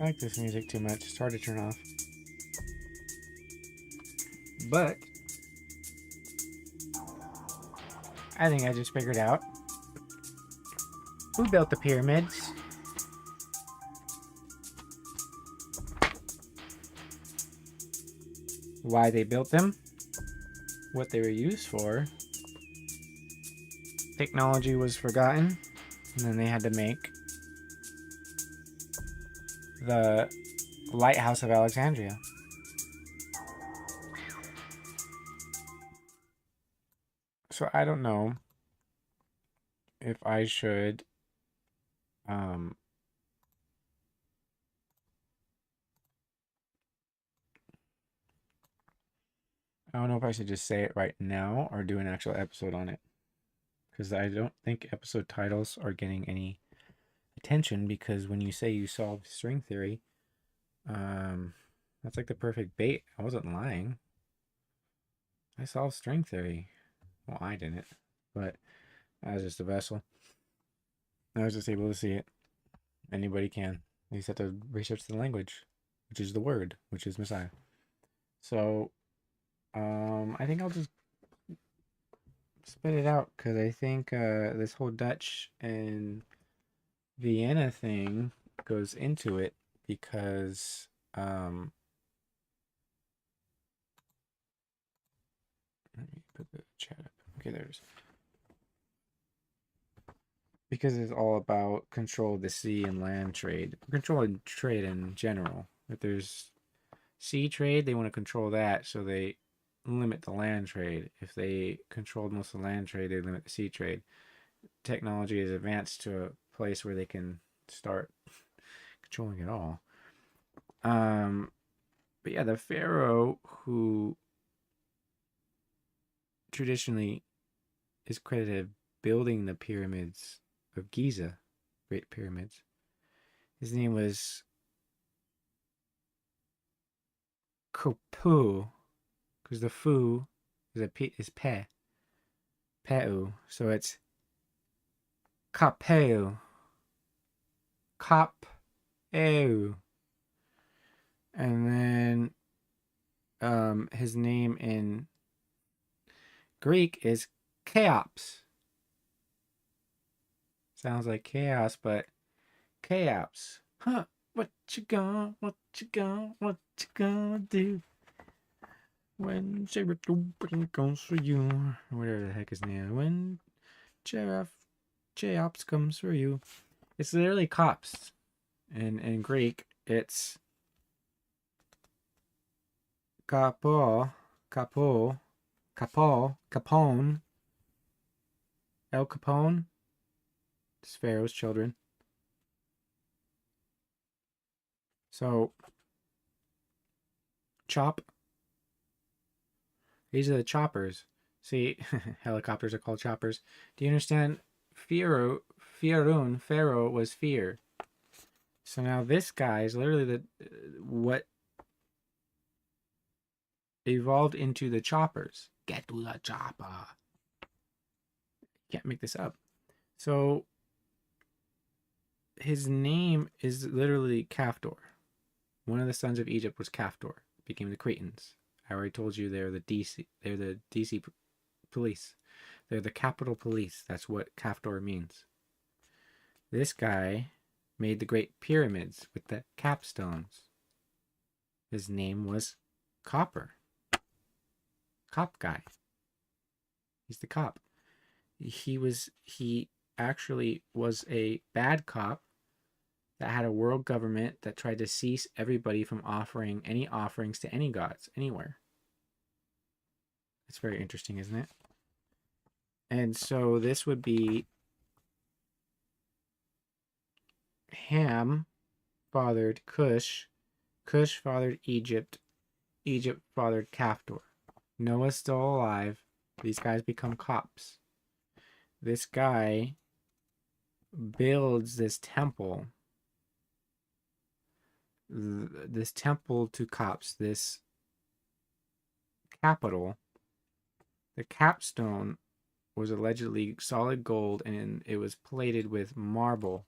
I like this music too much. It's hard to turn off. But I think I just figured out who built the pyramids, why they built them, what they were used for. Technology was forgotten, and then they had to make the Lighthouse of Alexandria. So I don't know if I should um I don't know if I should just say it right now or do an actual episode on it. Because I don't think episode titles are getting any attention, because when you say you solved string theory, that's like the perfect bait. I wasn't lying. I solved string theory. Well, I didn't, but I was just a vessel. I was just able to see it. Anybody can. You just have to research the language, which is the word, which is Messiah. So, I think I'll just spit it out, because I think this whole Dutch and Vienna thing goes into it, because let me put the chat up. Okay, there's, because it's all about control of the sea and land trade, control of trade in general. If there's sea trade, they want to control that, so they limit the land trade. If they controlled most of the land trade, they limit the sea trade. Technology is advanced to a place where they can start controlling it all. But yeah, the pharaoh who traditionally is credited building the pyramids of Giza, Great Pyramids, his name was Kopu, because the fu is pe, peu, so it's Kapeu, Kap-eu. And then his name in Greek is Cheops. Sounds like chaos, but Cheops. Huh? What you gonna do when Shemiramoth comes for you? Whatever the heck his name. When Cheops comes for you. It's literally cops. And in Greek, it's capone, El Capone. It's Pharaoh's children. So, chop. These are the choppers. See, helicopters are called choppers. Do you understand? Pharaoh was fear. So now this guy is literally what evolved into the choppers. Get to the chopper. Can't make this up. So his name is literally Kaftor. One of the sons of Egypt was Kaftor. Became the Cretans. I already told you they're the DC. They're the DC police. They're the Capitol Police. That's what Kaftor means. This guy made the Great Pyramids with the capstones. His name was Copper. Cop guy. He's the cop. He actually was a bad cop that had a world government that tried to cease everybody from offering any offerings to any gods anywhere. It's very interesting, isn't it? And so this would be Ham fathered Cush, Cush fathered Egypt, Egypt fathered Kaftor. Noah's still alive. These guys become cops. This guy builds this temple to cops, this capital. The capstone was allegedly solid gold, and it was plated with marble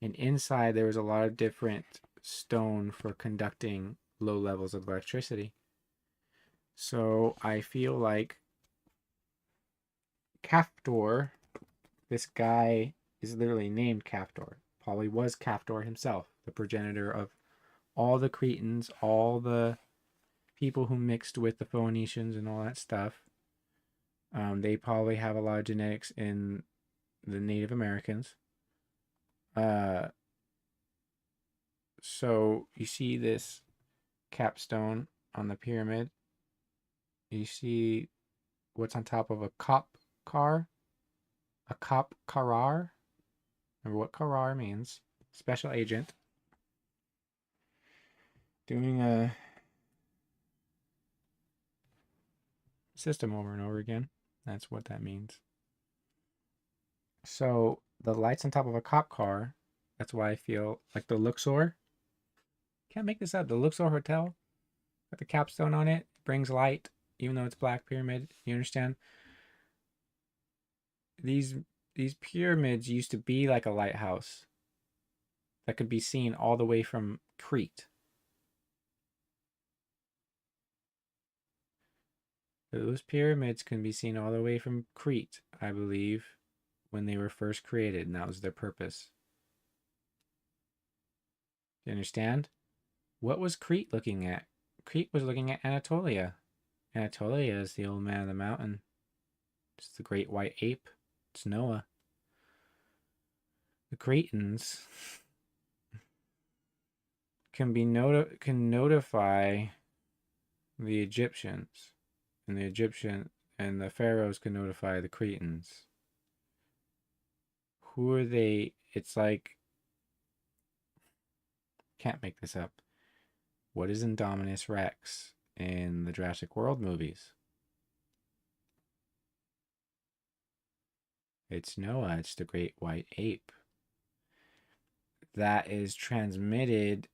And inside there was a lot of different stone for conducting low levels of electricity. So I feel like Kaftor, this guy is literally named Kaftor. Probably was Kaftor himself, the progenitor of all the Cretans, all the people who mixed with the Phoenicians and all that stuff. They probably have a lot of genetics in the Native Americans. So you see this capstone on the pyramid. You see what's on top of a cop car, a cop karar. Remember what karar means? Special agent. Doing a system over and over again. That's what that means. So the lights on top of a cop car, that's why I feel like the Luxor. Can't make this up. The Luxor Hotel, got the capstone on it, brings light, even though it's Black Pyramid. You understand? These pyramids used to be like a lighthouse that could be seen all the way from Crete. Those pyramids can be seen all the way from Crete, I believe, when they were first created, and that was their purpose. You understand? What was Crete looking at? Crete was looking at Anatolia. Anatolia is the old man of the mountain. It's the great white ape. It's Noah. The Cretans can notify the Egyptians, and the pharaohs can notify the Cretans. Who are they? It's like, can't make this up. What is Indominus Rex in the Jurassic World movies? It's Noah. It's the great white ape. That is transmitted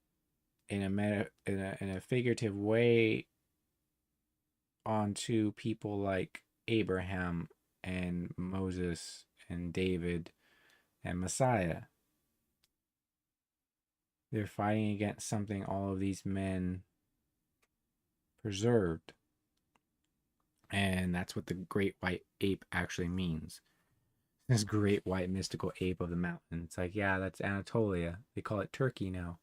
in a figurative way onto people like Abraham and Moses and David and Messiah. They're fighting against something all of these men preserved. And that's what the great white ape actually means. This great white mystical ape of the mountain. It's like, yeah, that's Anatolia. They call it Turkey now.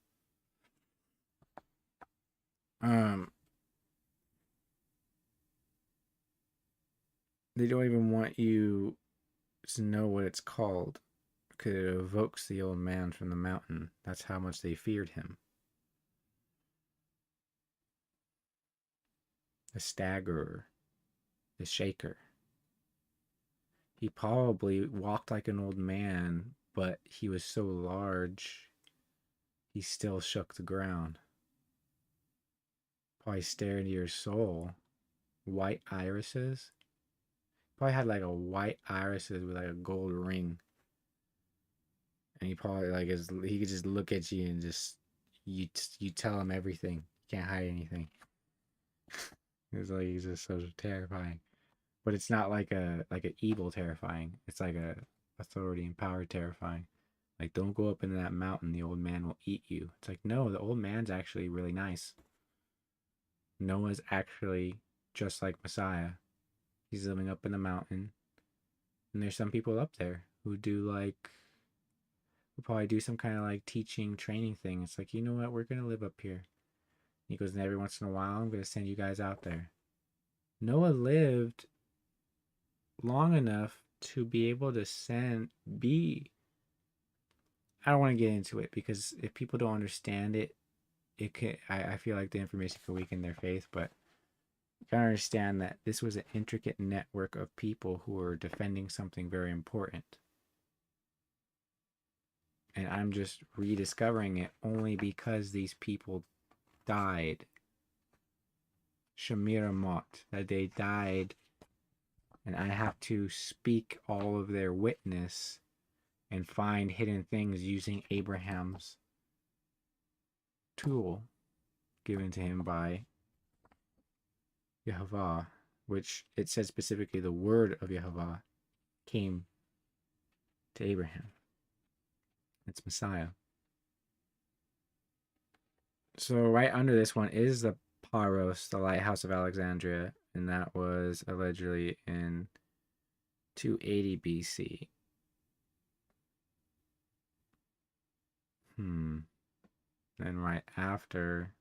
They don't even want you to know what it's called, because it evokes the old man from the mountain. That's how much they feared him. The staggerer, the shaker. He probably walked like an old man, but he was so large, he still shook the ground. Probably stared into your soul. White irises. Probably had like a white irises with like a gold ring. And he probably like he could just look at you and just you tell him everything. You can't hide anything. It's like he's just so terrifying. But it's not like an evil terrifying. It's like a authority and power terrifying. Like, don't go up into that mountain, the old man will eat you. It's like, no, the old man's actually really nice. Noah's actually just like Messiah. He's living up in the mountain. And there's some people up there who probably do some kind of like teaching, training thing. It's like, you know what, we're going to live up here. He goes, and every once in a while, I'm going to send you guys out there. Noah lived long enough to be able to I don't want to get into it, because if people don't understand it, I feel like the information could weaken their faith, but you gotta understand that this was an intricate network of people who were defending something very important. And I'm just rediscovering it only because these people died. Shemiramoth, that they died, and I have to speak all of their witness and find hidden things using Abraham's tool given to him by Yehovah, which it says specifically the word of Yehovah came to Abraham. It's Messiah. So right under this one is the Paros, the lighthouse of Alexandria, and that was allegedly in 280 BC. Then right after,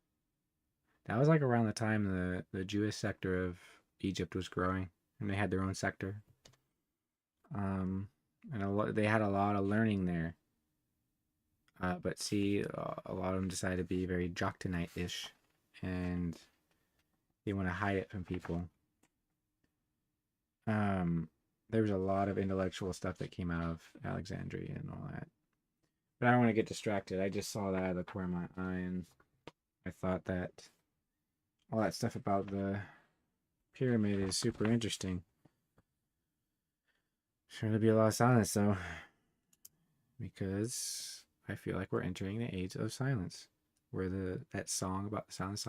that was like around the time the Jewish sector of Egypt was growing, and they had their own sector. And they had a lot of learning there. But see, a lot of them decided to be very Joktanite-ish, and they want to hide it from people. There was a lot of intellectual stuff that came out of Alexandria and all that. But I don't want to get distracted. I just saw that out of the corner of my eye, and I thought that all that stuff about the pyramid is super interesting. Sure, there'll be a lot of silence, though, because I feel like we're entering the age of silence, where that song about the sound of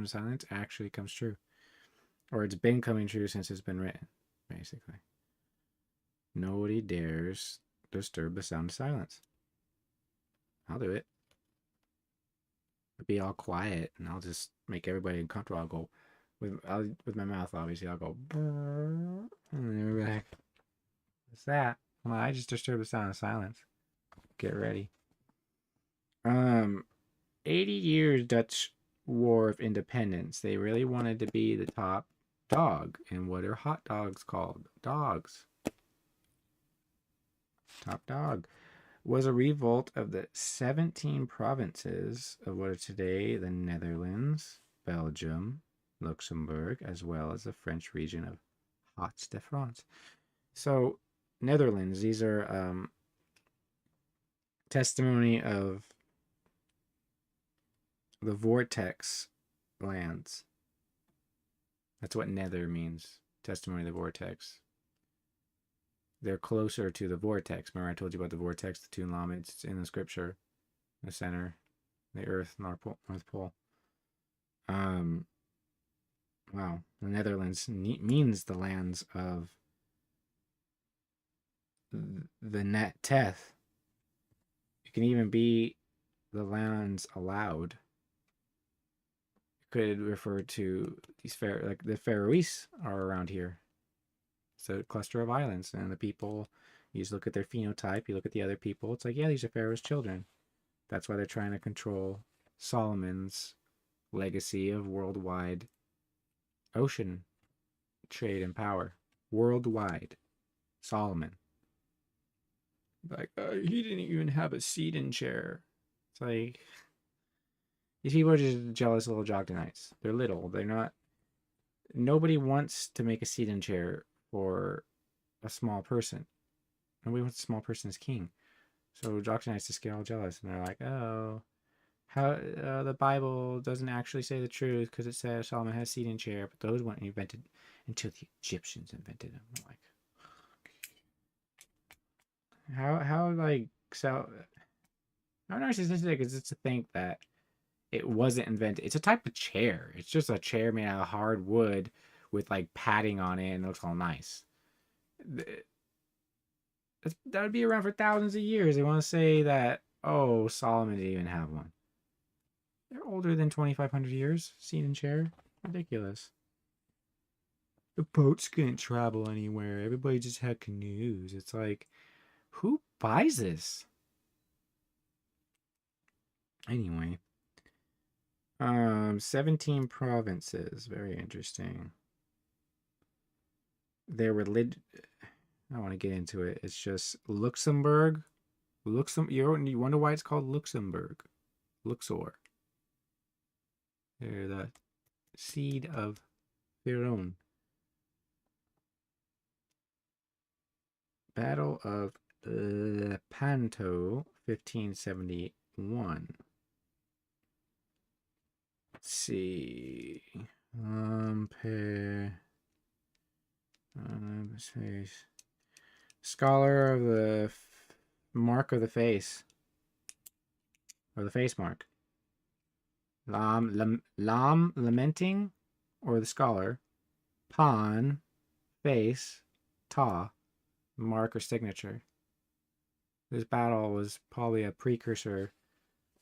silence actually comes true, or it's been coming true since it's been written, basically. Nobody dares disturb the sound of silence. I'll do it. It'll be all quiet, and I'll just make everybody uncomfortable. I'll go with my mouth, obviously. I'll go, and then everybody like, what's that? Well, I just disturbed the sound of silence. Get ready. 80 years Dutch War of Independence. They really wanted to be the top dog. And what are hot dogs called? Dogs. Top dog. Was a revolt of the 17 provinces of what are today the Netherlands, Belgium, Luxembourg, as well as the French region of Hauts-de-France. So, Netherlands, these are testimony of the vortex lands. That's what nether means. Testimony of the vortex. They're closer to the vortex. Remember I told you about the vortex, the two Lameds? It's in the scripture. The center. The earth, North Pole. Wow. The Netherlands means the lands of the net teth. It can even be the lands allowed. It could refer to these like the Faroese are around here. It's a cluster of islands, and the people, you just look at their phenotype, you look at the other people, it's like, yeah, these are Pharaoh's children. That's why they're trying to control Solomon's legacy of worldwide ocean trade and power. Worldwide. Solomon. Like, he didn't even have a seat in chair. It's like, these people are just jealous little Jogdanites. They're little. They're not, nobody wants to make a seat in chair for a small person. Nobody wants a small person as king. So Jokdanites just get all jealous, and they're like, oh, how the Bible doesn't actually say the truth because it says Solomon has a seat in chair, but those weren't invented until the Egyptians invented them. I'm like, how like, so how narcissistic is it to think that it wasn't invented? It's a type of chair. It's just a chair made out of hard wood with like padding on it, and it looks all nice. That would be around for thousands of years. They want to say that, oh, Solomon didn't even have one. They're older than 2,500 years. Seat and chair. Ridiculous. The boats couldn't travel anywhere. Everybody just had canoes. It's like, who buys this? Anyway. 17 provinces. Very interesting. Their religion. I don't want to get into it. It's just Luxembourg. You wonder why it's called Luxembourg. Luxor. They're the seed of Pharaoh. Battle of Lepanto, 1571. Let's see. Scholar of the mark of the face. Or the face mark. Lamenting, or the scholar. Pan, face, ta, mark or signature. This battle was probably a precursor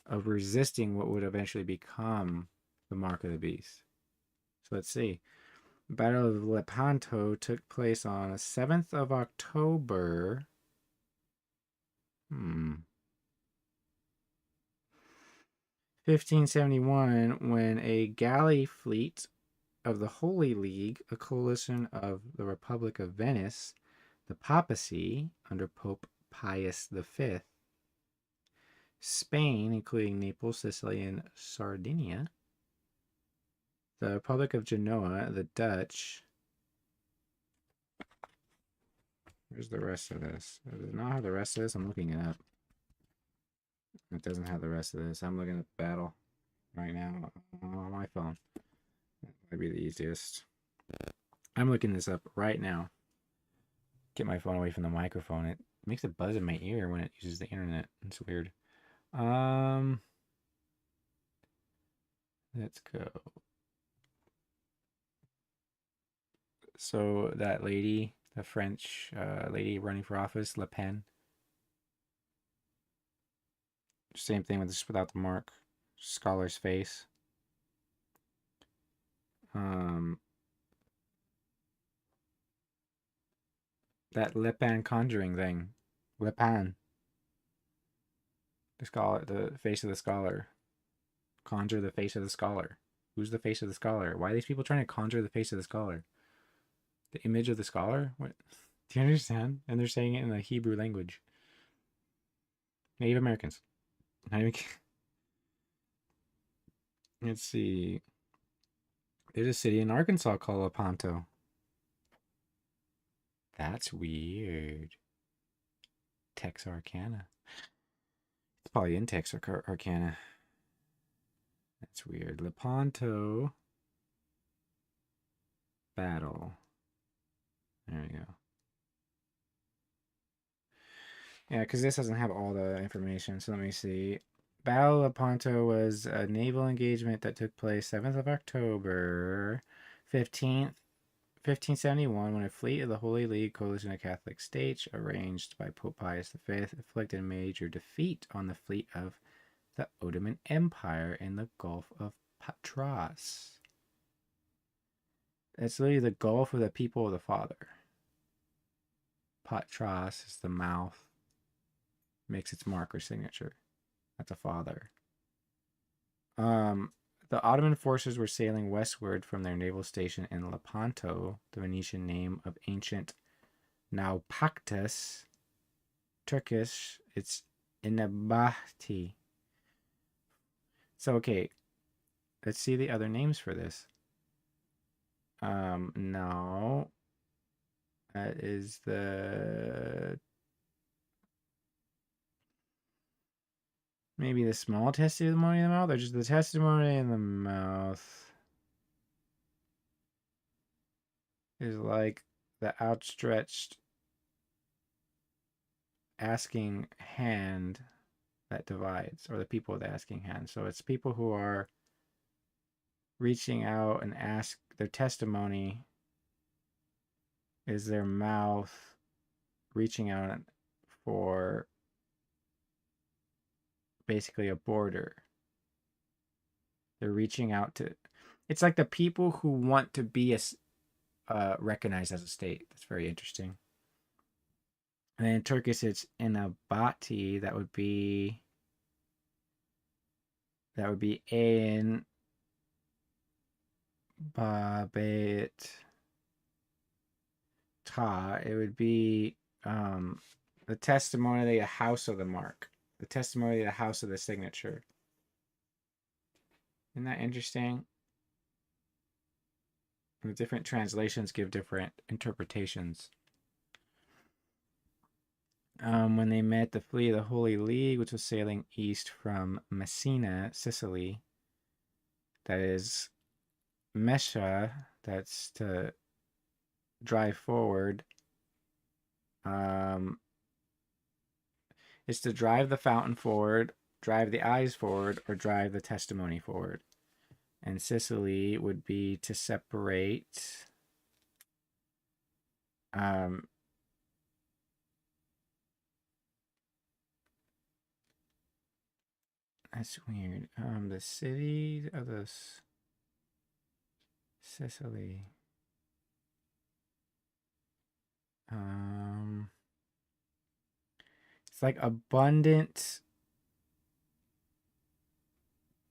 of resisting what would eventually become the Mark of the Beast. So let's see. The Battle of Lepanto took place on the 7th of October. 1571, when a galley fleet of the Holy League, a coalition of the Republic of Venice, the papacy under Pope Pius V, Spain, including Naples, Sicily, and Sardinia, the Republic of Genoa, the Dutch. Where's the rest of this? Does it not have the rest of this? I'm looking it up. It doesn't have the rest of this. I'm looking at the battle right now on my phone. That might be the easiest. I'm looking this up right now. Get my phone away from the microphone. It makes a buzz in my ear when it uses the internet. It's weird. Let's go. So that lady, the French lady running for office, Le Pen. Same thing with this without the mark. Scholar's face. That Le Pen conjuring thing. Le Pen. The scholar, the face of the scholar. Conjure the face of the scholar. Who's the face of the scholar? Why are these people trying to conjure the face of the scholar? The image of the scholar? What? Do you understand? And they're saying it in the Hebrew language. Native Americans. Not even... Let's see. There's a city in Arkansas called Lepanto. That's weird. Texarkana. It's probably in Texarkana. That's weird. Lepanto battle. There we go. Yeah, because this doesn't have all the information. So let me see. Battle of Lepanto was a naval engagement that took place 7th of October 1571, when a fleet of the Holy League coalition of Catholic states, arranged by Pope Pius V, inflicted a major defeat on the fleet of the Ottoman Empire in the Gulf of Patras. It's literally the Gulf of the people of the Father. Patras is the mouth, makes its mark or signature. That's a father. The Ottoman forces were sailing westward from their naval station in Lepanto, the Venetian name of ancient Naupactus. Turkish, it's Inabati. So, okay, let's see the other names for this. No. That is the... Maybe the small testimony in the mouth, or just the testimony in the mouth is like the outstretched asking hand that divides, or the people with the asking hand. So it's people who are reaching out and ask. Their testimony is their mouth reaching out for basically a border. They're reaching out to... It's like the people who want to be recognized as a state. That's very interesting. And then in Turkish, it's Inabati. That would be in Babet Ta. It would be the testimony of the house of the mark. The testimony of the house of the signature. Isn't that interesting? The different translations give different interpretations. When they met the fleet of the Holy League, which was sailing east from Messina, Sicily, that is Mesha, that's to drive forward. It's to drive the fountain forward, drive the eyes forward, or drive the testimony forward. And Sicily would be to separate That's weird. The city of the Sicily. It's like abundant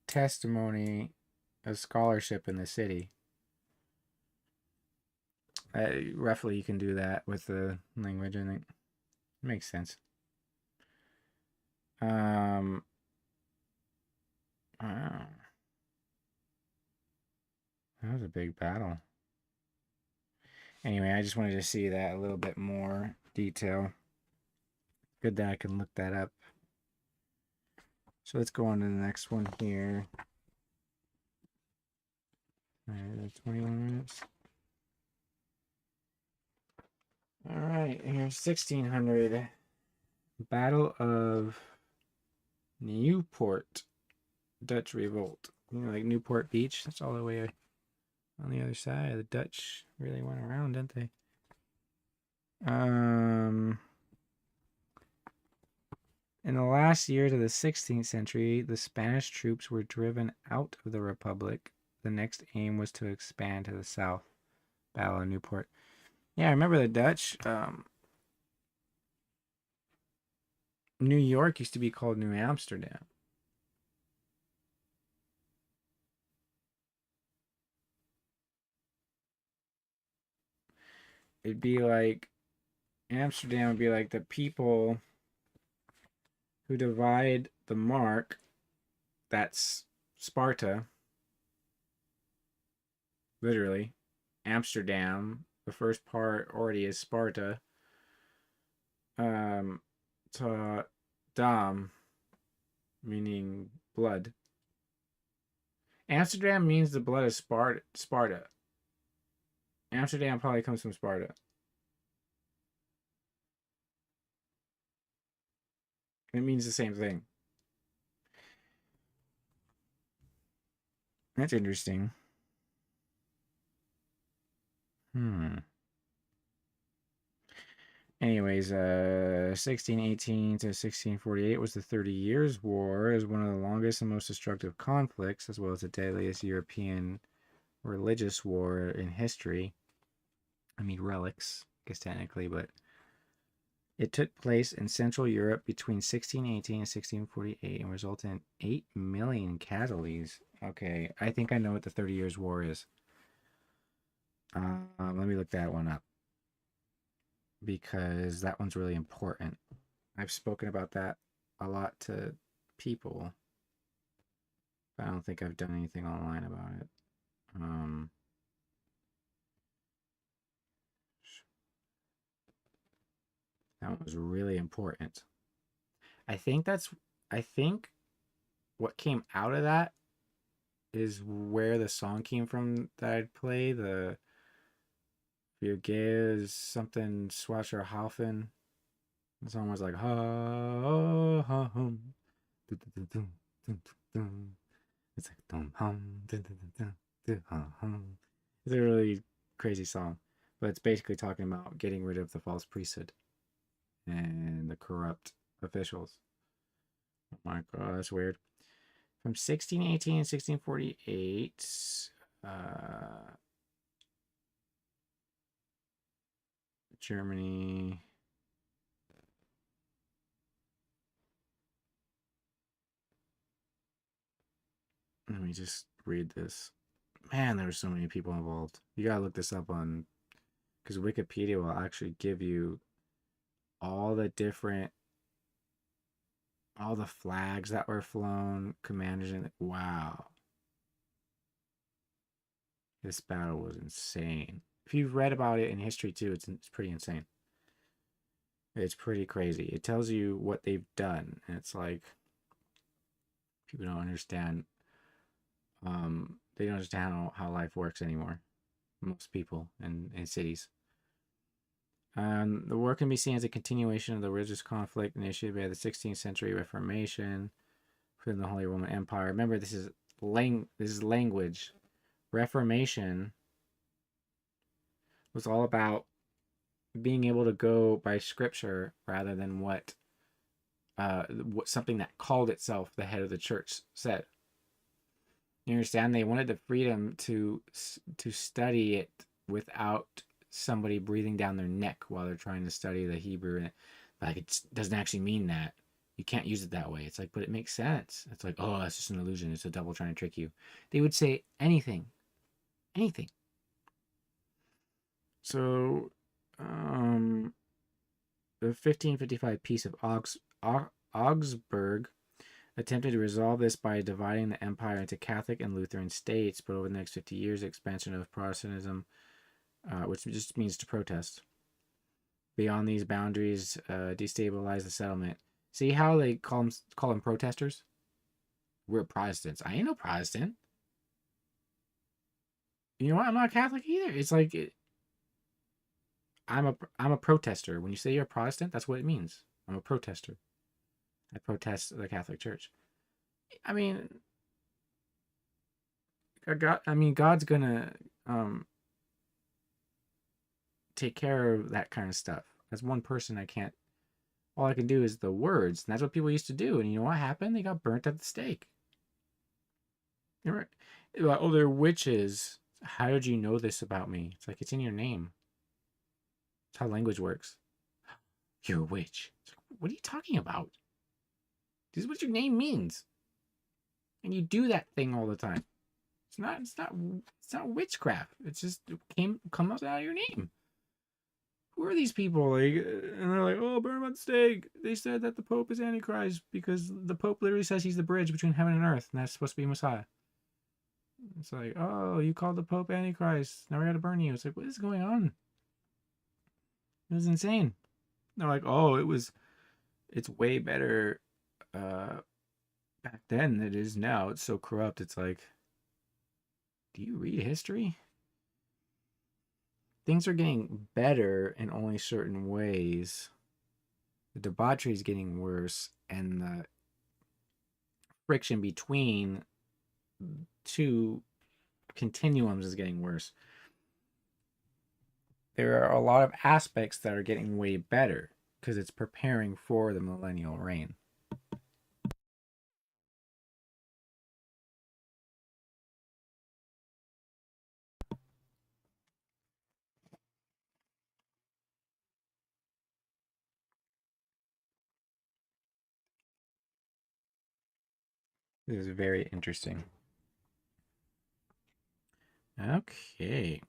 testimony of scholarship in the city. Roughly, you can do that with the language. I think makes sense. Wow. That was a big battle. Anyway, I just wanted to see that a little bit more detail. Good that I can look that up. So let's go on to the next one here. All right, 21 minutes. All right, here's 1600. Battle of Newport, Dutch revolt. You know, like Newport Beach. That's all the way on the other side. The Dutch really went around, didn't they? In the last years of the 16th century, the Spanish troops were driven out of the Republic. The next aim was to expand to the south. Battle of Newport. Yeah, I remember the Dutch. New York used to be called New Amsterdam. It'd be like Amsterdam would be like the people who divide the mark. That's Sparta. Literally. Amsterdam. The first part already is Sparta. To Dam, meaning blood. Amsterdam means the blood of Sparta. Amsterdam probably comes from Sparta. It means the same thing. That's interesting. Anyways, 1618 to 1648 was the 30 Years' War. It was one of the longest and most destructive conflicts, as well as the deadliest European religious war in history. I mean, relics, I guess technically, but it took place in Central Europe between 1618 and 1648 and resulted in 8 million casualties. Okay, I think I know what the 30 Years' War is. Let me look that one up, because that one's really important. I've spoken about that a lot to people, but I don't think I've done anything online about it. That one was really important. I think what came out of that is where the song came from that I'd play. The Wir is something Schwarzerhaufen. The song was like ha ha hum. It's like dum hum dum dum dum hum. It's a really crazy song, but it's basically talking about getting rid of the false priesthood and the corrupt officials. Oh my god, that's weird. From 1618 and 1648, Germany. Let me just read this. Man, there were so many people involved. You gotta look this up on, because Wikipedia will actually give you all the flags that were flown, commanders, and wow. This battle was insane. If you've read about it in history too, it's pretty insane. It's pretty crazy. It tells you what they've done, and it's like people don't understand. They don't understand how life works anymore. Most people in cities. The war can be seen as a continuation of the religious conflict initiated by the 16th century Reformation within the Holy Roman Empire. Remember, this is language. Reformation was all about being able to go by scripture rather than what something that called itself the head of the church said. You understand? They wanted the freedom to study it without somebody breathing down their neck while they're trying to study the Hebrew. Like, it doesn't actually mean that. You can't use it that way. It's like, but it makes sense. It's like, oh, that's just an illusion. It's a devil trying to trick you. They would say anything, anything. So, the 1555 Peace of Augsburg attempted to resolve this by dividing the empire into Catholic and Lutheran states, but over the next 50 years, the expansion of Protestantism, which just means to protest, beyond these boundaries, destabilized the settlement. See how they call them protesters? We're Protestants. I ain't no Protestant. You know what? I'm not Catholic either. It's like I'm a protester. When you say you're a Protestant, that's what it means. I'm a protester. I protest the Catholic Church. I mean, God's gonna take care of that kind of stuff. As one person, all I can do is the words, and that's what people used to do. And you know what happened? They got burnt at the stake. You're like, oh, they're witches. How did you know this about me? It's like, it's in your name. That's how language works. You're a witch. It's like, what are you talking about? This is what your name means. And you do that thing all the time. It's not witchcraft. It's just comes out of your name. Who are these people? Like, and they're like, oh, burn them at the stake. They said that the Pope is Antichrist because the Pope literally says he's the bridge between heaven and earth, and that's supposed to be Messiah. It's like, oh, you called the Pope Antichrist. Now we got to burn you. It's like, what is going on? It was insane. They're like, oh, it's way better back then than it is now. It's so corrupt. It's like, do you read history? Things are getting better in only certain ways. The debauchery is getting worse, and the friction between two continuums is getting worse. There are a lot of aspects that are getting way better because it's preparing for the millennial reign. This is very interesting. Okay.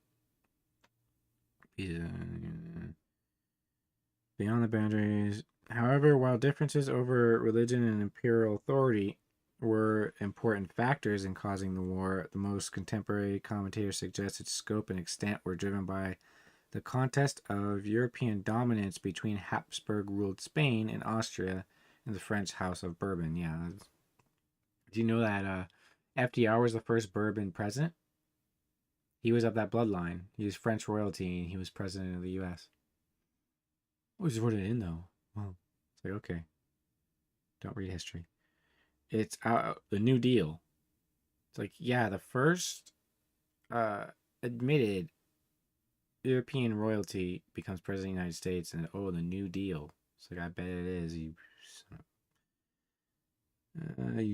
Beyond the boundaries. However, while differences over religion and imperial authority were important factors in causing the war, the most contemporary commentators suggest its scope and extent were driven by the contest of European dominance between Habsburg-ruled Spain and Austria and the French House of Bourbon. Yeah. Do you know that FDR was the first Bourbon president? He was of that bloodline. He was French royalty, and he was president of the U.S. We just wrote it in, though. Well, it's like, okay. Don't read history. It's the New Deal. It's like, yeah, the first admitted European royalty becomes president of the United States, and oh, the New Deal. It's like, I bet it is. You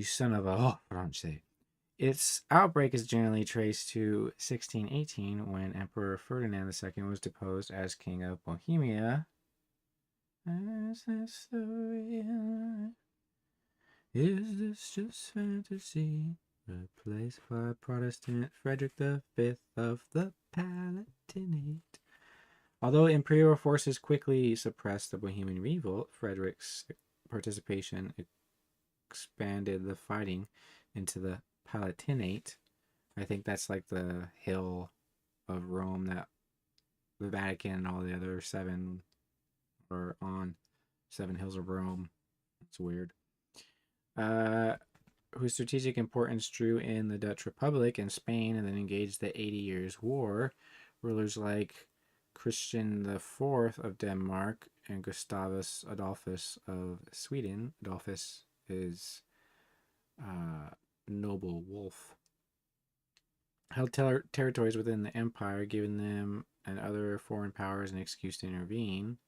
son of a... Oh, what don't you say? Its outbreak is generally traced to 1618 when Emperor Ferdinand II was deposed as King of Bohemia. Is this the real? Is this just fantasy? Replaced by Protestant Frederick V of the Palatinate. Although imperial forces quickly suppressed the Bohemian revolt, Frederick's participation expanded the fighting into the Palatinate. I think that's like the hill of Rome that the Vatican and all the other 7 are on. 7 hills of Rome. It's weird. Whose strategic importance drew in the Dutch Republic and Spain and then engaged the 80 Years' War. Rulers like Christian IV of Denmark and Gustavus Adolphus of Sweden. Adolphus is noble wolf. Held territories within the empire, giving them and other foreign powers an excuse to intervene.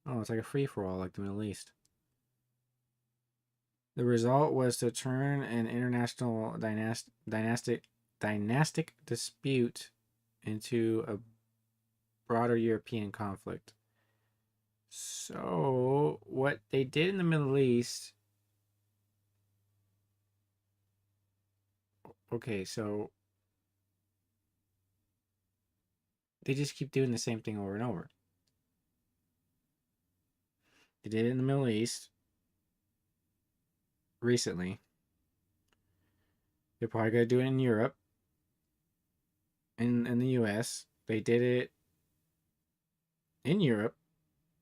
Oh, it's like a free-for-all like the Middle East. The result was to turn an international dynastic dispute into a broader European conflict. So, what they did in the Middle East. Okay, so they just keep doing the same thing over and over. They did it in the Middle East recently. They're probably going to do it in Europe, in the US. They did it in Europe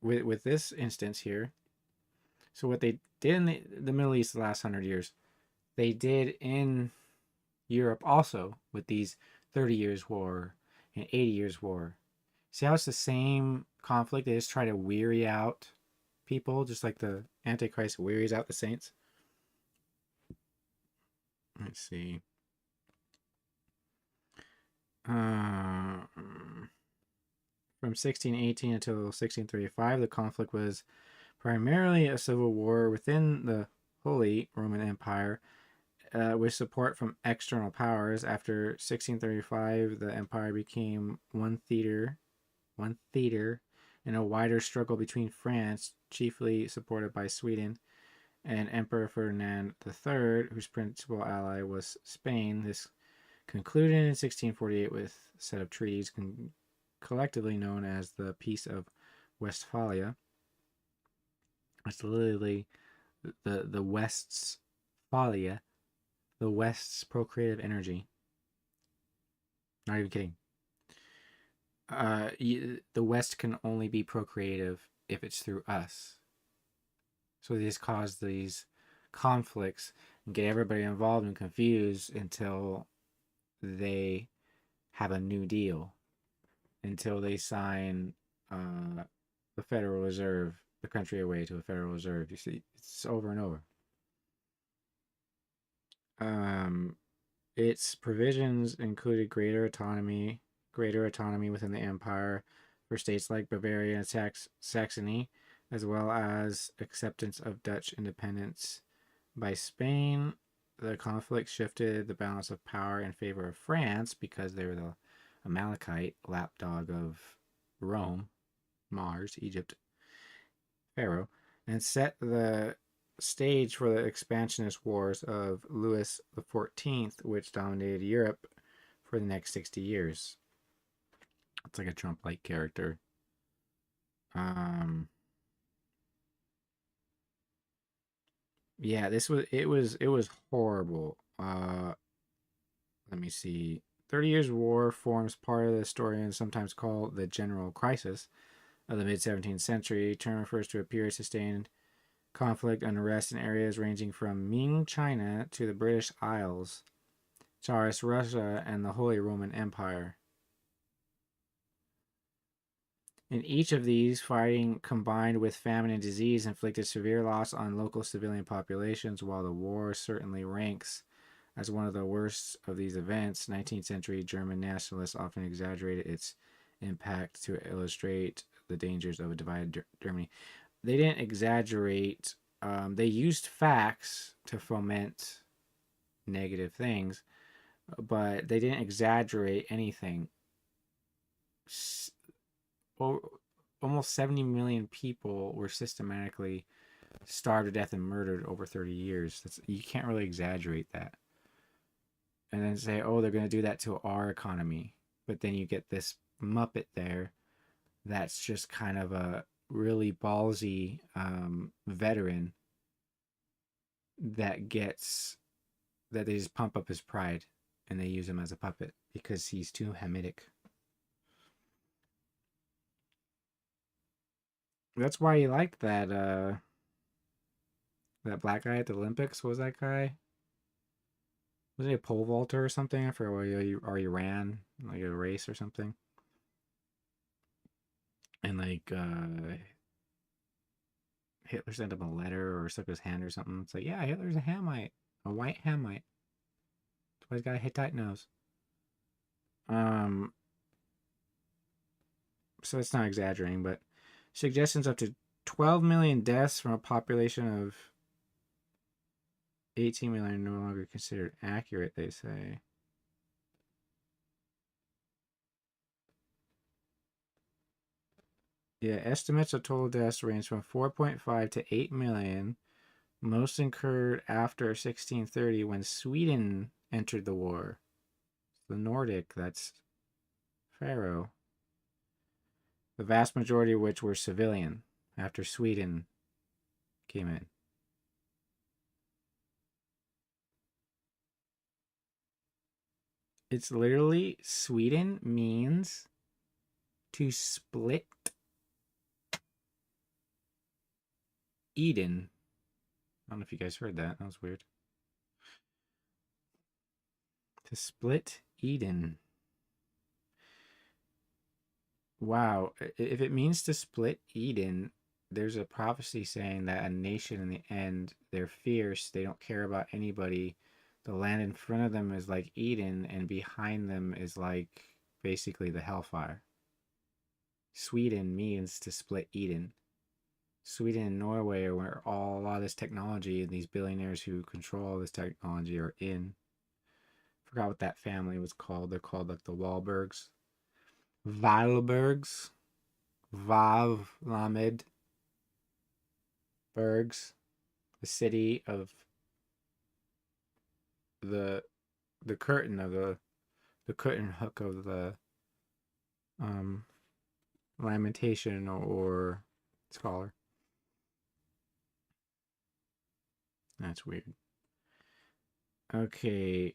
with this instance here. So what they did in the Middle East the last 100 years, they did in Europe also with these 30 years war and 80 years war. See how it's the same conflict? They just try to weary out people, just like the Antichrist wearies out the saints. Let's see. From 1618 until 1635, the conflict was primarily a civil war within the Holy Roman Empire, with support from external powers. After 1635, the empire became one theater in a wider struggle between France, chiefly supported by Sweden, and Emperor Ferdinand III, whose principal ally was Spain. This concluded in 1648 with a set of treaties collectively known as the Peace of Westphalia. It's literally the West's Phalia, the West's procreative energy. Not even kidding. The West can only be procreative if it's through us. So they just cause these conflicts and get everybody involved and confused until they have a new deal, until they sign the Federal Reserve, the country away to a Federal Reserve. You see, it's over and over. Its provisions included greater autonomy within the empire for states like Bavaria and Saxony, as well as acceptance of Dutch independence by Spain. The conflict shifted the balance of power in favor of France because they were the Amalekite lapdog of Rome, Mars, Egypt, Pharaoh, and set the stage for the expansionist wars of Louis XIV, which dominated Europe for the next 60 years. It's like a Trump-like character. Yeah, it was horrible. Let me see. 30 Years' War forms part of the historians sometimes call the general crisis of the mid-17th century. The term refers to a period of sustained conflict, unrest in areas ranging from Ming China to the British Isles, Tsarist Russia, and the Holy Roman Empire. In each of these, fighting combined with famine and disease inflicted severe loss on local civilian populations. While the war certainly ranks as one of the worst of these events, 19th century German nationalists often exaggerated its impact to illustrate the dangers of a divided Germany. They didn't exaggerate. They used facts to foment negative things, but they didn't exaggerate anything. Almost 70 million people were systematically starved to death and murdered over 30 years. You can't really exaggerate that. And then say, oh, they're going to do that to our economy. But then you get this Muppet there that's just kind of a really ballsy veteran that they just pump up his pride and they use him as a puppet because he's too Hamitic. That's why you liked that black guy at the Olympics. What was that guy? Was he a pole vaulter or something? I forgot where you ran like a race or something. And like Hitler sent him a letter or stuck his hand or something. It's like, yeah, Hitler's a Hamite, a white Hamite. That's why he's got a Hittite nose. So it's not exaggerating, but suggestions up to 12 million deaths from a population of 18 million no longer considered accurate, they say. Yeah, estimates of total deaths range from 4.5 to 8 million. Most incurred after 1630 when Sweden entered the war. The Nordic, that's Pharaoh. The vast majority of which were civilian after Sweden came in. It's literally, Sweden means to split Eden. I don't know if you guys heard that. That was weird. To split Eden. Wow. If it means to split Eden, there's a prophecy saying that a nation in the end, they're fierce, they don't care about anybody. The land in front of them is like Eden, and behind them is like basically the hellfire. Sweden means to split Eden. Sweden and Norway are where a lot of this technology and these billionaires who control all this technology are in. Forgot what that family was called. They're called like the Wahlbergs. Valbergs. Vav Lamed Bergs. The city of the curtain of the curtain hook of the lamentation or scholar. That's weird. Okay.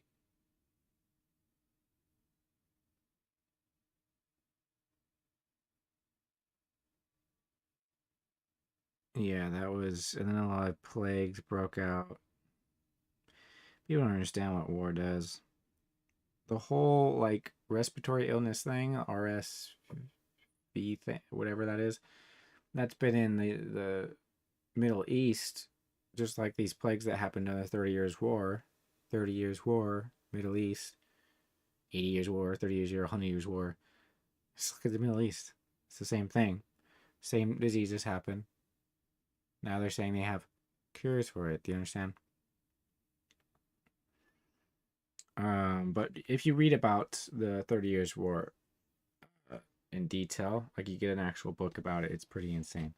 Yeah, that was, and then a lot of plagues broke out. People don't understand what war does. The whole like respiratory illness thing, RSV thing, whatever that is, that's been in the Middle East, just like these plagues that happened in the 30 Years' War. 30 Years' War, Middle East. 80 Years' War, 30 Years' War, 100 Years' War. Just look at the Middle East. It's the same thing. Same diseases happen. Now they're saying they have cures for it. Do you understand? But if you read about the 30 Years' War in detail, like you get an actual book about it, it's pretty insane.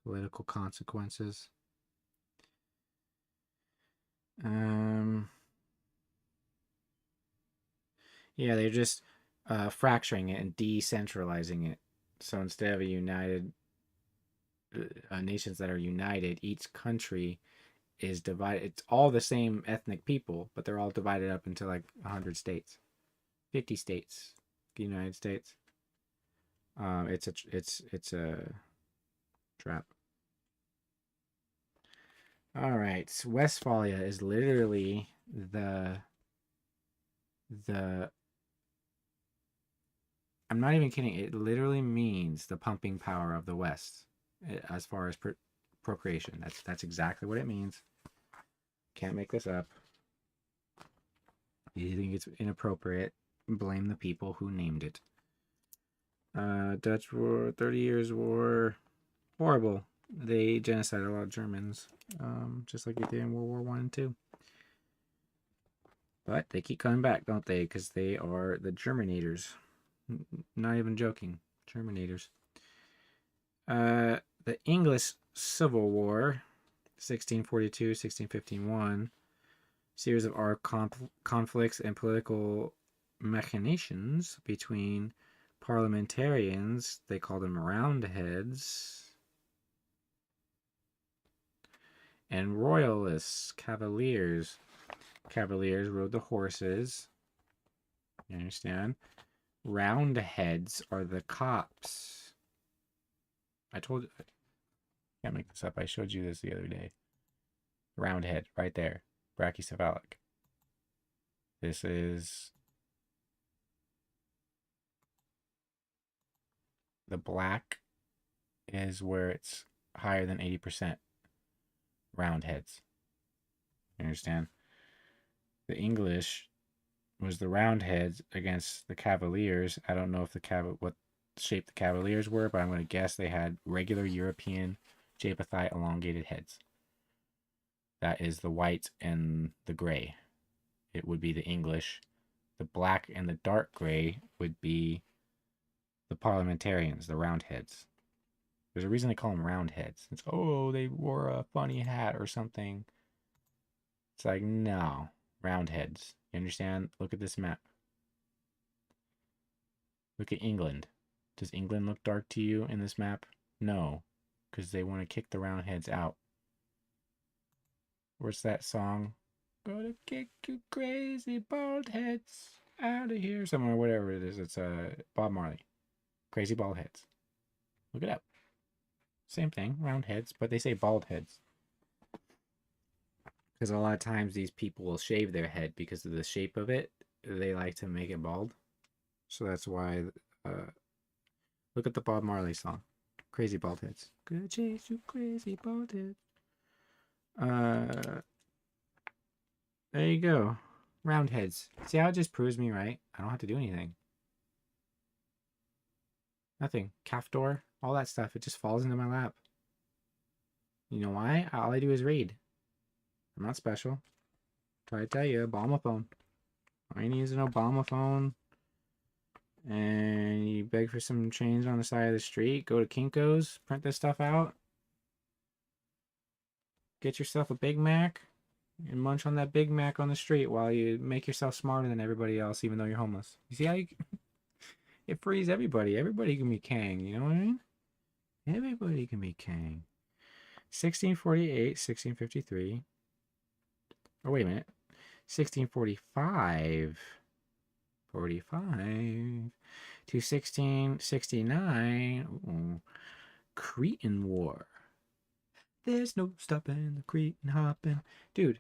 Political consequences. Yeah, they're just fracturing it and decentralizing it. So instead of a united nations that are united, each country is divided. It's all the same ethnic people, but they're all divided up into like 100 states, 50 states, the United States. It's a trap. All right, so Westphalia is literally the I'm not even kidding. It literally means the pumping power of the West, as far as procreation. That's exactly what it means. Can't make this up. If you think it's inappropriate, blame the people who named it. Dutch War, 30 Years' War, horrible. They genocided a lot of Germans, just like they did in World War I and II. But they keep coming back, don't they? Because they are the Germinators. Not even joking. Germinators. The English Civil War, 1642, 1651. Series of armed conflicts and political machinations between parliamentarians. They call them Roundheads. And royalists, cavaliers. Cavaliers rode the horses. You understand? Roundheads are the cops. I told you. I can't make this up. I showed you this the other day. Roundhead, right there. Brachycephalic. This is the black is where it's higher than 80% roundheads. You understand? The English was the roundheads against the Cavaliers. I don't know if what shape the Cavaliers were, but I'm going to guess they had regular European Japhethite elongated heads. That is the white and the gray. It would be the English. The black and the dark gray would be the parliamentarians, the roundheads. There's a reason they call them roundheads. It's, oh, they wore a funny hat or something. It's like, no, roundheads. You understand? Look at this map. Look at England. Does England look dark to you in this map? No, because they want to kick the roundheads out. What's that song? Gonna kick you crazy bald heads out of here. Somewhere, whatever it is. It's Bob Marley. Crazy bald heads. Look it up. Same thing, round heads, but they say bald heads. Because a lot of times these people will shave their head because of the shape of it. They like to make it bald. So that's why, look at the Bob Marley song. Crazy bald heads. Gonna chase you crazy bald heads. There you go. Round heads. See how it just proves me right? I don't have to do anything. Nothing. Calf door, all that stuff. It just falls into my lap. You know why? All I do is read. I'm not special. Try to tell you, Obama phone. All you need is an Obama phone. And you beg for some change on the side of the street. Go to Kinko's. Print this stuff out. Get yourself a Big Mac. And munch on that Big Mac on the street while you make yourself smarter than everybody else, even though you're homeless. You see how you... It frees everybody. Everybody can be Kang. You know what I mean? Everybody can be Kang. 1648, 1653. Oh, wait a minute. 1645. 45 to 1669. Ooh. Cretan War. There's no stopping the Cretan hopping. Dude.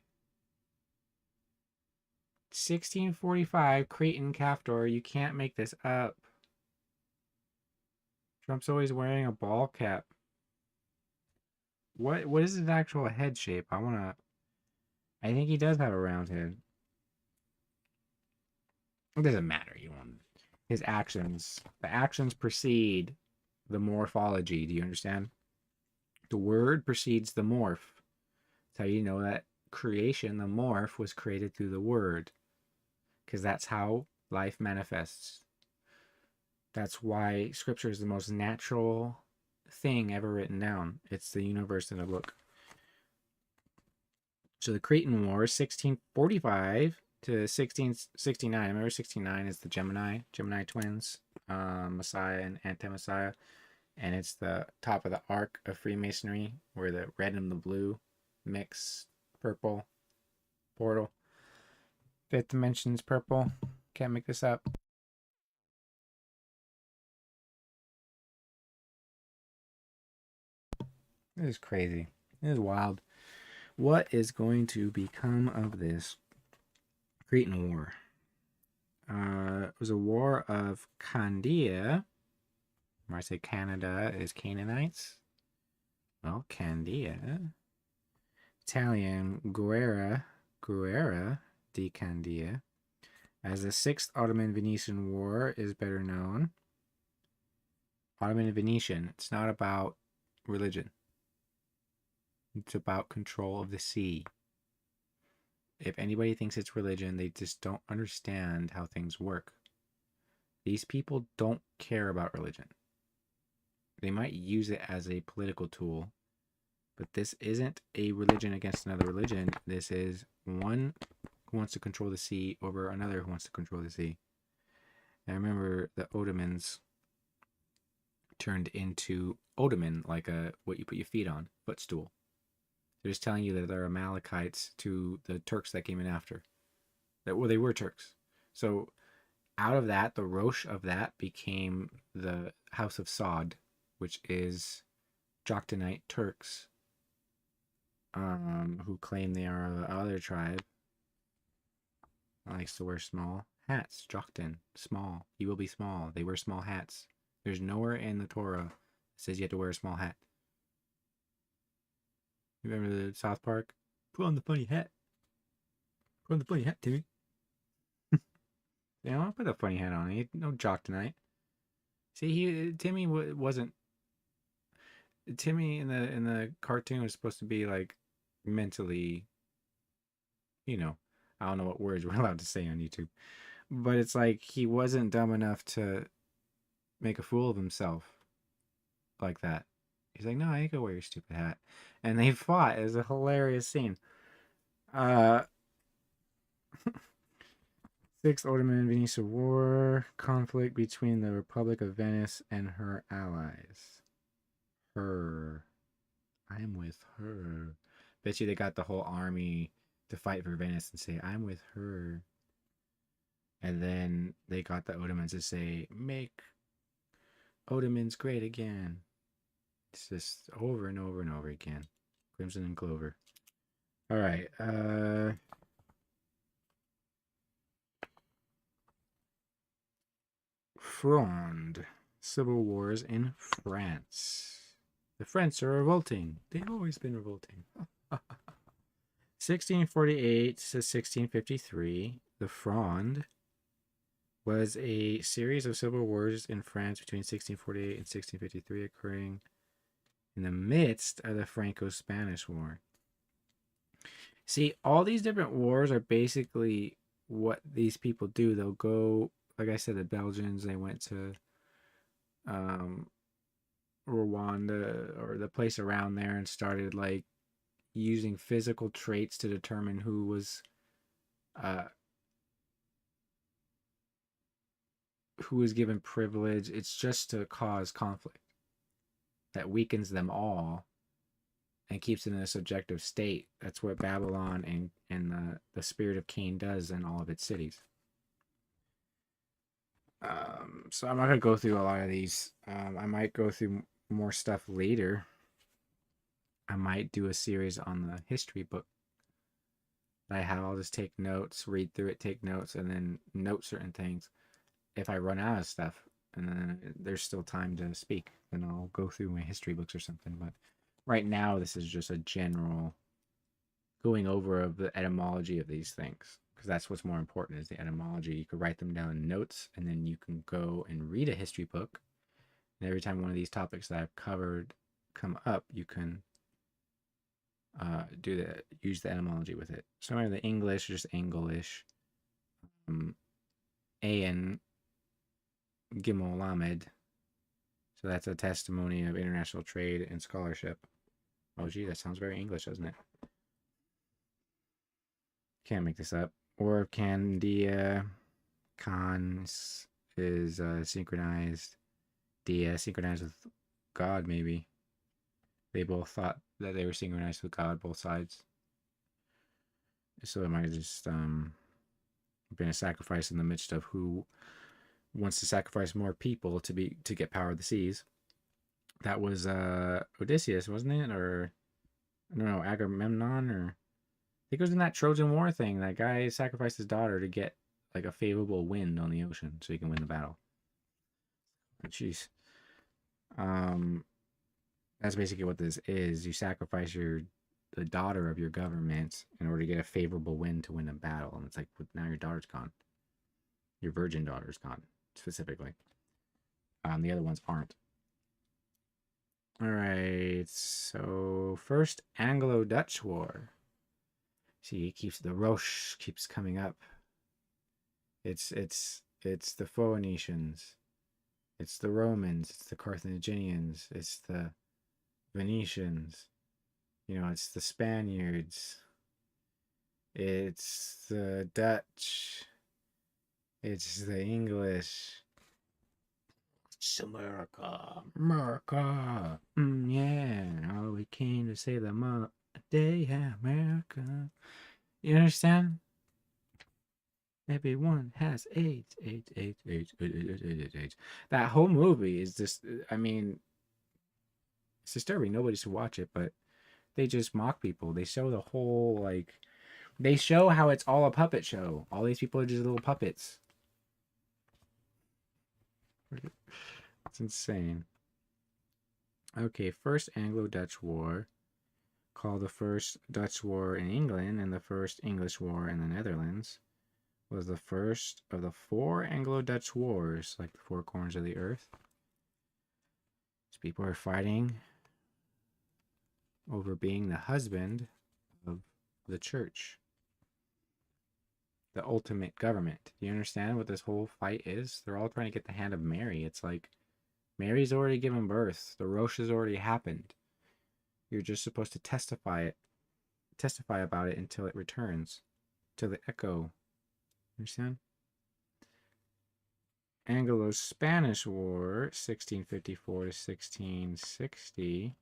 1645 Cretan calf door. You can't make this up. Trump's always wearing a ball cap. What is his actual head shape? I think he does have a round head. It doesn't matter. His actions. The actions precede the morphology. Do you understand? The word precedes the morph. That's how you know that creation, the morph, was created through the word. Because that's how life manifests. That's why scripture is the most natural thing ever written down. It's the universe in a book. So the Cretan War, 1645 to 1669. Remember 69 is the Gemini twins, Messiah and Anti-Messiah. And it's the top of the arc of Freemasonry, where the red and the blue mix, purple, portal. Fifth dimension's purple. Can't make this up. This is crazy. This is wild. What is going to become of this Cretan War? It was a war of Candia. When I say Canada is Canaanites. Well, Candia. Italian Guerra di Candia. As the Sixth Ottoman-Venetian War is better known. Ottoman and Venetian. It's not about religion. It's about control of the sea. If anybody thinks it's religion, they just don't understand how things work. These people don't care about religion. They might use it as a political tool, but this isn't a religion against another religion. This is one who wants to control the sea over another who wants to control the sea. I remember the Ottomans turned into Ottoman, like what you put your feet on, footstool. They're just telling you that they're Amalekites to the Turks that came in after. Well, they were Turks. So out of that, the Rosh of that became the House of Saud, which is Joktanite Turks, who claim they are the other tribe. Likes to wear small hats. Joktan, small. You will be small. They wear small hats. There's nowhere in the Torah that says you have to wear a small hat. You remember the South Park? Put on the funny hat. Put on the funny hat, Timmy. I'll put a funny hat on. He no Joktanite. See, Timmy wasn't. Timmy in the cartoon was supposed to be like mentally, you know, I don't know what words we're allowed to say on YouTube, but it's like he wasn't dumb enough to make a fool of himself like that. He's like, no, I ain't gonna wear your stupid hat. And they fought. It was a hilarious scene. Uh, Sixth Ottoman Venetian War, conflict between the Republic of Venice and her allies. Her. I'm with her. Bet you they got the whole army to fight for Venice and say, I'm with her. And then they got the Ottomans to say, make Ottomans great again. It's just over and over and over again. Crimson and Clover. All right. Fronde. Civil wars in France. The French are revolting. They've always been revolting. 1648 to 1653. The Fronde was a series of civil wars in France between 1648 and 1653, occurring in the midst of the Franco-Spanish War. See, all these different wars are basically what these people do. They'll go, like I said, the Belgians, they went to Rwanda or the place around there and started like using physical traits to determine who was given privilege. It's just to cause conflict that weakens them all and keeps it in a subjective state. That's what Babylon and the spirit of Cain does in all of its cities. So I'm not gonna go through a lot of these. I might go through more stuff later. I might do a series on the history book that I have. I'll just take notes, read through it, take notes, and then note certain things. If I run out of stuff and then there's still time to speak, then I'll go through my history books or something. But right now, this is just a general going over of the etymology of these things, because that's what's more important is the etymology. You could write them down in notes, and then you can go and read a history book. And every time one of these topics that I've covered come up, you can use the etymology with it. So remember the English, just English. Ayan Gimel Lamed. So that's a testimony of international trade and scholarship. Oh, gee, that sounds very English, doesn't it? Can't make this up. Or Candia Cons is synchronized. Dia synchronized with God, maybe. They both thought that they were synchronized with God, both sides. So it might have just been a sacrifice in the midst of who wants to sacrifice more people to get power of the seas. That was Odysseus, wasn't it? Or no, Agamemnon, or I think it was in that Trojan War thing. That guy sacrificed his daughter to get like a favorable wind on the ocean so he can win the battle. Jeez. That's basically what this is. You sacrifice the daughter of your government in order to get a favorable wind to win a battle. And it's like, now your daughter's gone. Your virgin daughter's gone, specifically. The other ones aren't. All right, so first Anglo-Dutch War. See, the Roche keeps coming up. It's the Phoenicians, it's the Romans, it's the Carthaginians, it's the Venetians. It's the Spaniards. It's the Dutch. It's the English. It's America. America. Yeah. Oh, we came to save the day, America. You understand? Everyone has AIDS. AIDS. That whole movie is just, I mean, it's disturbing. Nobody should watch it, but they just mock people. They show the whole, like, they show how it's all a puppet show. All these people are just little puppets. It's insane. Okay, first Anglo-Dutch War, called the First Dutch War in England and the First English War in the Netherlands, was the first of the 4 Anglo-Dutch Wars, like the 4 corners of the earth. These people are fighting over being the husband the church, the ultimate government. Do you understand what this whole fight is? They're all trying to get the hand of Mary. It's like Mary's already given birth. The Rosh has already happened. You're just supposed to testify about it until it returns to the echo. Understand? Anglo-Spanish War, 1654 to 1660.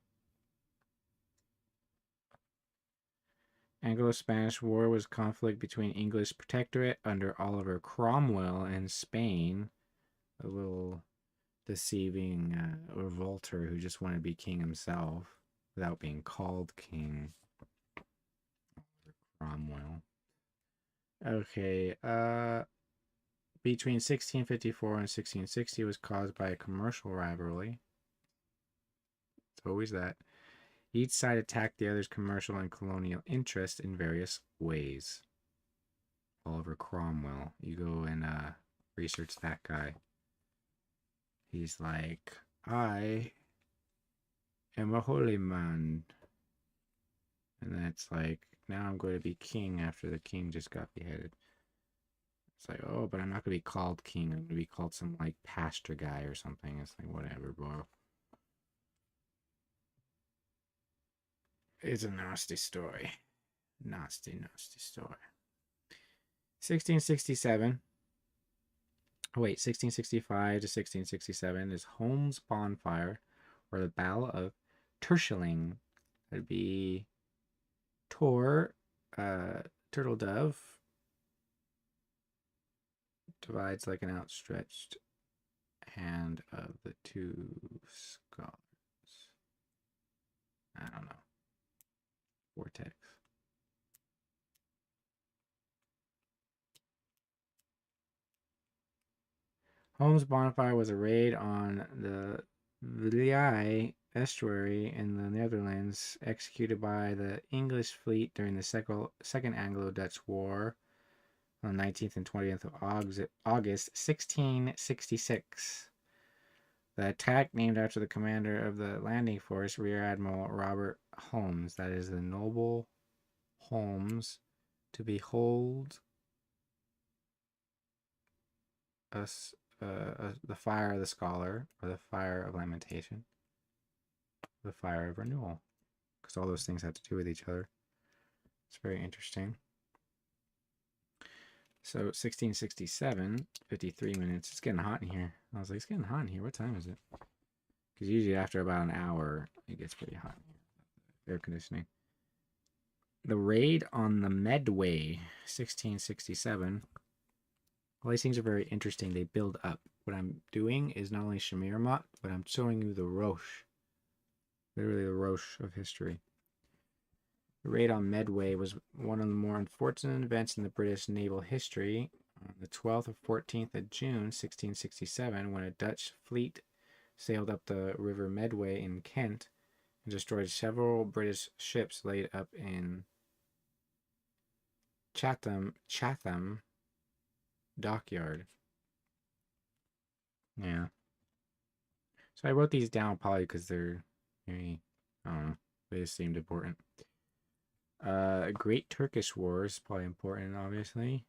Anglo-Spanish War was conflict between English protectorate under Oliver Cromwell and Spain. A little deceiving Vaulta who just wanted to be king himself without being called king. Cromwell. Okay, between 1654 and 1660 was caused by a commercial rivalry. It's always that. Each side attacked the other's commercial and colonial interests in various ways. Oliver Cromwell. You go and research that guy. He's like, I am a holy man. And then it's like, now I'm going to be king after the king just got beheaded. It's like, oh, but I'm not going to be called king. I'm going to be called some, like, pastor guy or something. It's like, whatever, bro. It's a nasty story. Nasty, nasty story. 1667. Oh, wait, 1665 to 1667 is Holmes Bonfire, or the Battle of Terschelling. That'd be Tor, turtle dove, divides like an outstretched hand of the two scholars. I don't know. Vortex. Holmes Bonfire was a raid on the Vlei estuary in the Netherlands, executed by the English fleet during the Second Anglo-Dutch War on the 19th and 20th of August 1666. The attack, named after the commander of the landing force, Rear Admiral Robert Holmes, that is the noble Holmes, to behold us, the fire of the scholar, or the fire of lamentation, the fire of renewal, because all those things have to do with each other. It's very interesting. So 1667, 53 minutes. It's getting hot in here. I was like, it's getting hot in here. What time is it? Because usually after about an hour, it gets pretty hot in here. Air conditioning. The raid on the Medway, 1667. All these things are very interesting. They build up. What I'm doing is not only Shemiramoth, but I'm showing you the Roche. Literally the Roche of history. The raid on Medway was one of the more unfortunate events in the British naval history. On the 12th or 14th of June, 1667, when a Dutch fleet sailed up the River Medway in Kent and destroyed several British ships laid up in Chatham dockyard. Yeah. So I wrote these down probably because they're very, I don't know, they just seemed important. Great Turkish War is probably important, obviously.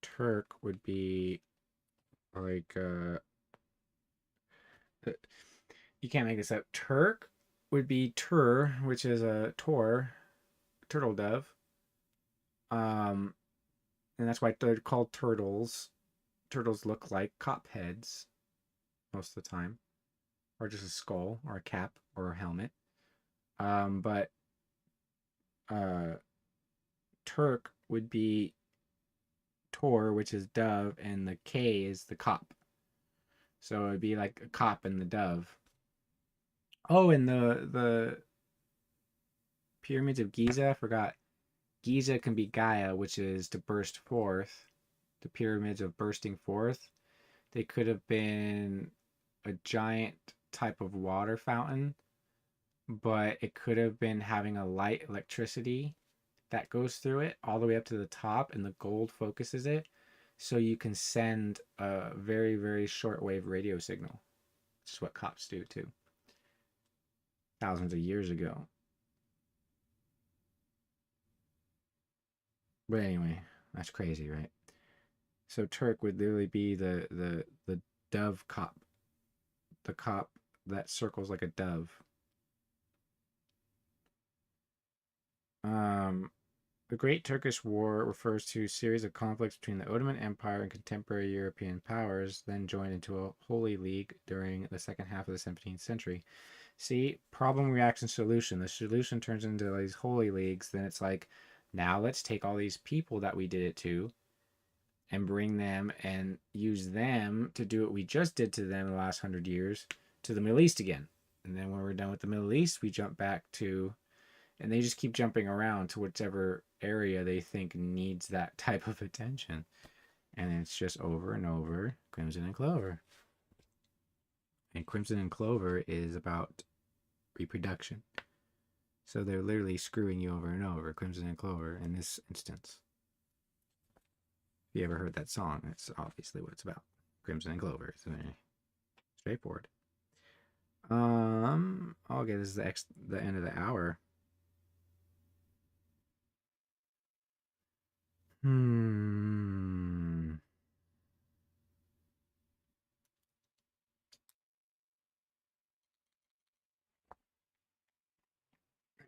Turk would be like, you can't make this up. Turk would be Tur, which is a Tor, turtle dove. And that's why they're called turtles. Turtles look like cop heads most of the time, or just a skull, or a cap, or a helmet. But Turk would be Tor, which is dove, and the K is the cop. So it'd be like a cop and the dove. Oh, and the pyramids of Giza, I forgot. Giza can be Gaia, which is to burst forth. The pyramids of bursting forth. They could have been a giant type of water fountain, but it could have been having a light electricity that goes through it all the way up to the top, and the gold focuses it, so you can send a very, very shortwave radio signal, which is what cops do too. Thousands of years ago. But anyway, that's crazy, right? So Turk would literally be the dove cop, the cop that circles like a dove. Um, the Great Turkish War refers to a series of conflicts between the Ottoman Empire and contemporary European powers, then joined into a holy league during the second half of the 17th century. See, problem, reaction, solution. The solution turns into these holy leagues. Then it's like, now let's take all these people that we did it to and bring them and use them to do what we just did to them in the last 100 years to the Middle East again. And then when we're done with the Middle East, we jump back to, and they just keep jumping around to whichever area they think needs that type of attention. And it's just over and over Crimson and Clover. And Crimson and Clover is about reproduction. So they're literally screwing you over and over, Crimson and Clover in this instance. If you ever heard that song, that's obviously what it's about. Crimson and Clover. It's very straightforward. Okay, this is the end of the hour. Let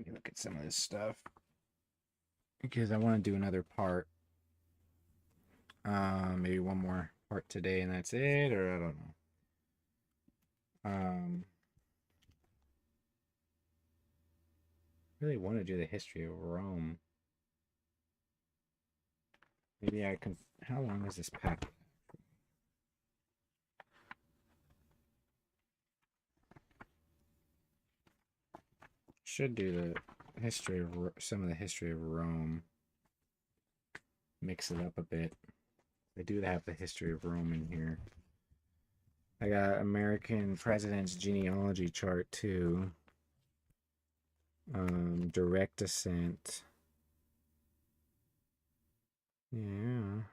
me look at some of this stuff because I want to do another part. Maybe one more part today and that's it, or I don't know. Really want to do the history of Rome. Maybe I can. How long is this packet? Should do the history of some of the history of Rome. Mix it up a bit. I do have the history of Rome in here. I got American president's genealogy chart too. Direct descent. Yeah.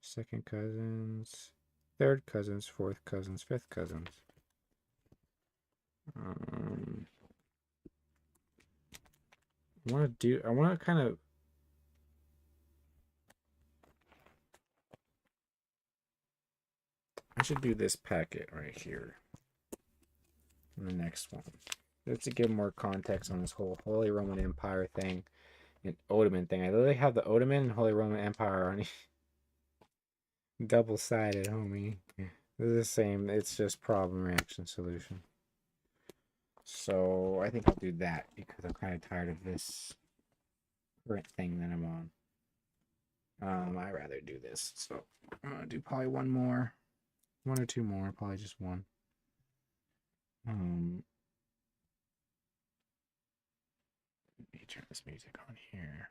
Second cousins, third cousins, fourth cousins, fifth cousins. I want to kind of I should do this packet right here in the next one. Just to give more context on this whole Holy Roman Empire thing and Ottoman thing. I literally have the Ottoman and Holy Roman Empire on double-sided, homie. They're the same. It's just problem, reaction, solution. So I think I'll do that because I'm kind of tired of this current thing that I'm on. I'd rather do this. So I'm gonna do probably one more. One or two more, probably just one. Let me turn this music on here.